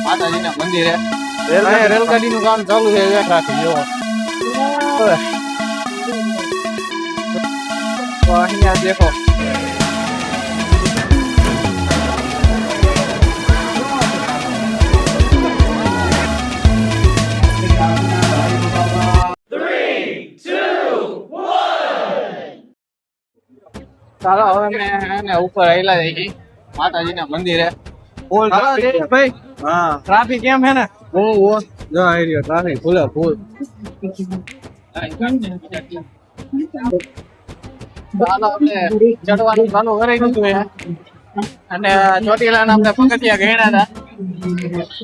માતાજીના મંદિરે રેલગાડીનું કામ ચાલુ છે ટ્રાફિક જો અહીંયા દેખો ચાલો હવે મેં ઉપર આવેલા જઈએ માતાજીના મંદિરે ભાઈ હા ટ્રાફિક કેમ છે ને જો આવી રહ્યો ટ્રાફિક ફૂલે ફૂલ ચડવાનું ચાલુ કરી દીધું છે અને ચોટીલાના આપણે પગથિયા ગણ્યા હતા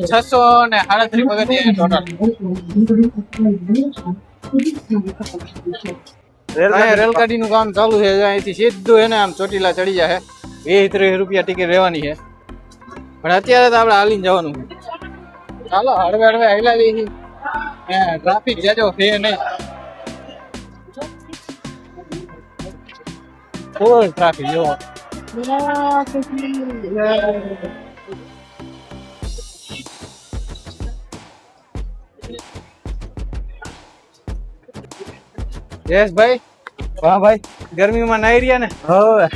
637 પગથિયા ટોટલ રેલગાડીનું કામ ચાલુ છે અહીંથી સીધું એને આમ ચોટીલા ચડી જાય 20-30 રૂપિયા ટિકિટ રહેવાની છે પણ અત્યારે તો આપણે હાલીને જવાનું ચાલો હળવે હળવે હાલ્યા જઈએ ટ્રાફિક જજો છે નહીં ફૂલ ટ્રાફિક જો જયેશભાઈ વાહ ભાઈ ગરમીમાં નાઈ રહ્યા ને હવે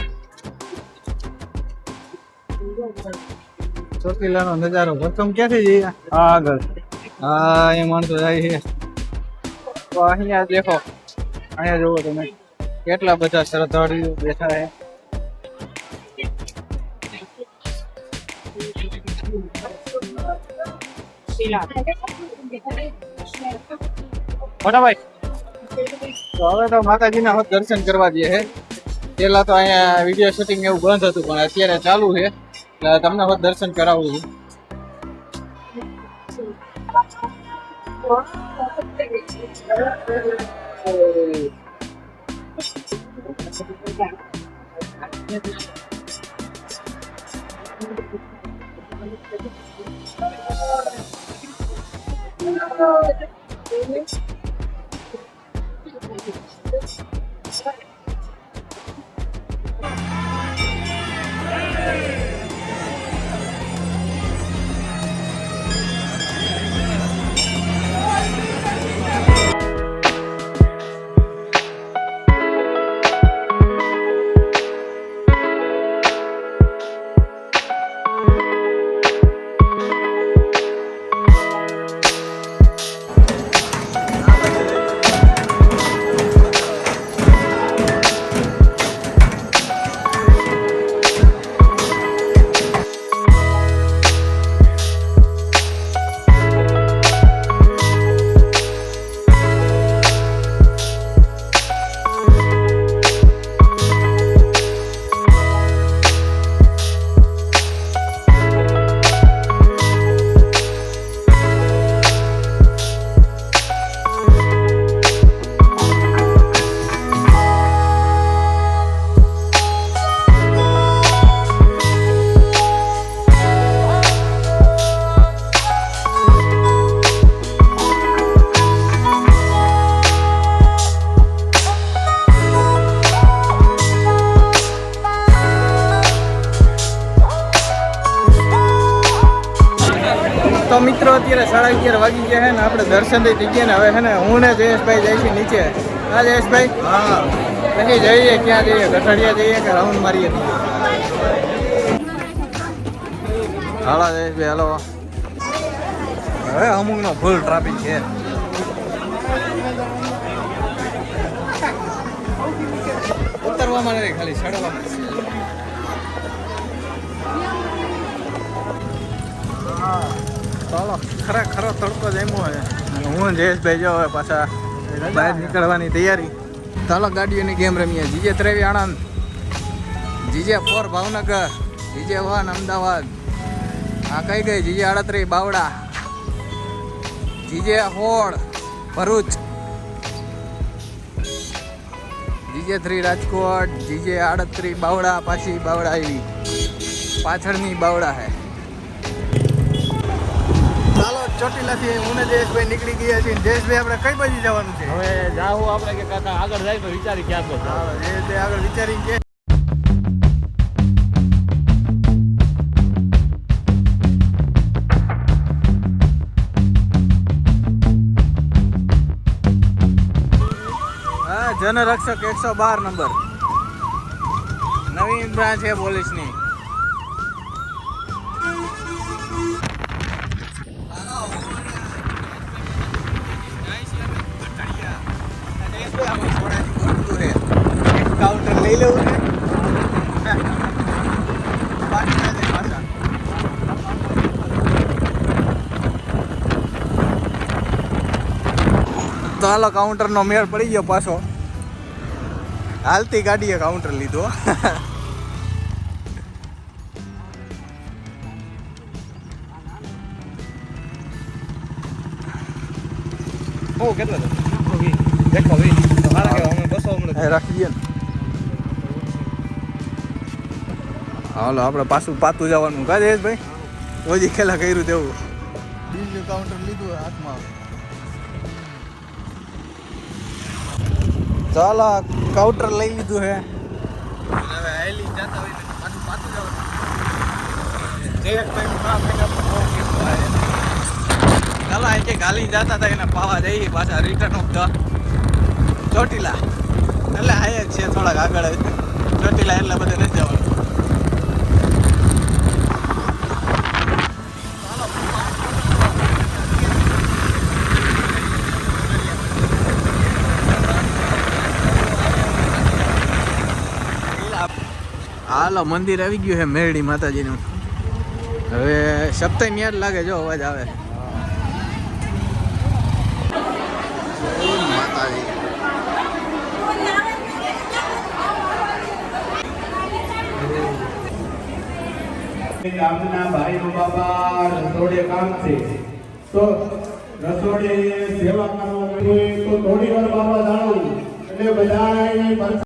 ચોટીલાનો નજારો ભરકમ ક્યાંથી જઈએ આગળ હા એ માણસો જાય છે તો અહીંયા દેખો અહીંયા જોવો તમે કેટલા બધા શ્રદ્ધાળુઓ બેઠા છે મોટા ભાઈ તો હવે તો માતાજીના હોત દર્શન કરવા જઈએ છે પેલા તો અહીંયા વિડીયો શૂટિંગ એવું બંધ હતું પણ અત્યારે ચાલુ છે એટલે તમને હોત દર્શન કરાવું છું તો મિત્રો અત્યારે 11:30 વાગી ગયા છે ને આપણે દર્શન થઈ ગયા ને હવે છે ને હું ને જયેશભાઈ જાય છે નીચે હા જયેશભાઈ હા પછી જઈએ ક્યાં જઈએ ગઠડિયા જઈએ કે રાઉન્ડ મારીએ હાલો જયેશભાઈ હાલો હવે અમુકનો ફૂલ ટ્રાફિક છે ઉતરવામાં નથી ખાલી ચડવામાં ચાલો ખરો તડકો જમ્યો છે હું જયેશભાઈ જો હવે પાછા બહાર નીકળવાની તૈયારી ચાલો ગાડીઓની ગેમ રમીએ GJ 23 Anand GJ 4 Bhavnagar GJ 1 Ahmedabad આ કઈ ગઈ GJ 38 Bavda GJ 16 Bharuch GJ 3 Rajkot GJ 38 Bavda પાછી બાવડા આવી પાછળની બાવડા હે ચાલો ચોટીલાથી હું જયેશભાઈ નીકળી ગયા છીએ જયેશભાઈ આપણે કઈ બાજુ જવાનું છે હવે જાવું આપણે કે કાકા આગળ જાય તો વિચારી ક્યાં તો જયેશભાઈ આગળ વિચારી કે જનરક્ષક 112 નંબર નવી બ્રાન્ચ છે પોલીસની. કાઉન્ટર લઈ લેવું છે. તો હાલો કાઉન્ટરનો મેળ પડી ગયો પાછો. હાલતી ગાડીએ કાઉન્ટર લીધો. ઓ કેટલા દેખો ભાઈ તો હાલા કે અમે બસો હમણાં રાખી દઈએ ને. હાલો આપણે પાછું પાતું જવાનું કા જયેશભાઈ? ઓજી ખેલા કર્યું તેવું. બીજું કાઉન્ટર લીધું હાથમાં. ચાલો કાઉન્ટર લઈ લીધું હે. હવે આયલી જાતા હોય ને પાછું પાતું જવાનું. જે એક ટાઈમ ખરાબ થઈ ચાલો આ કે ગાલી જતા હતા એને પાવા જઈએ પાછા રિટર્ન ઓફ ધ ચોટીલા. એટલે આયા જ છે થોડાક આગળ ચોટીલા એટલે બધે નથી જવાનું. હાલો મંદિર આવી ગયું છે મેરડી માતાજીનું. હવે સપ્તાહ ન્યા જ લાગે જો અવાજ આવે. ગામના ભાઈ બાબા રસોડે કામ છે તો રસોડે સેવા કરવા તો થોડી વાર બાબા જાણું એટલે બધાની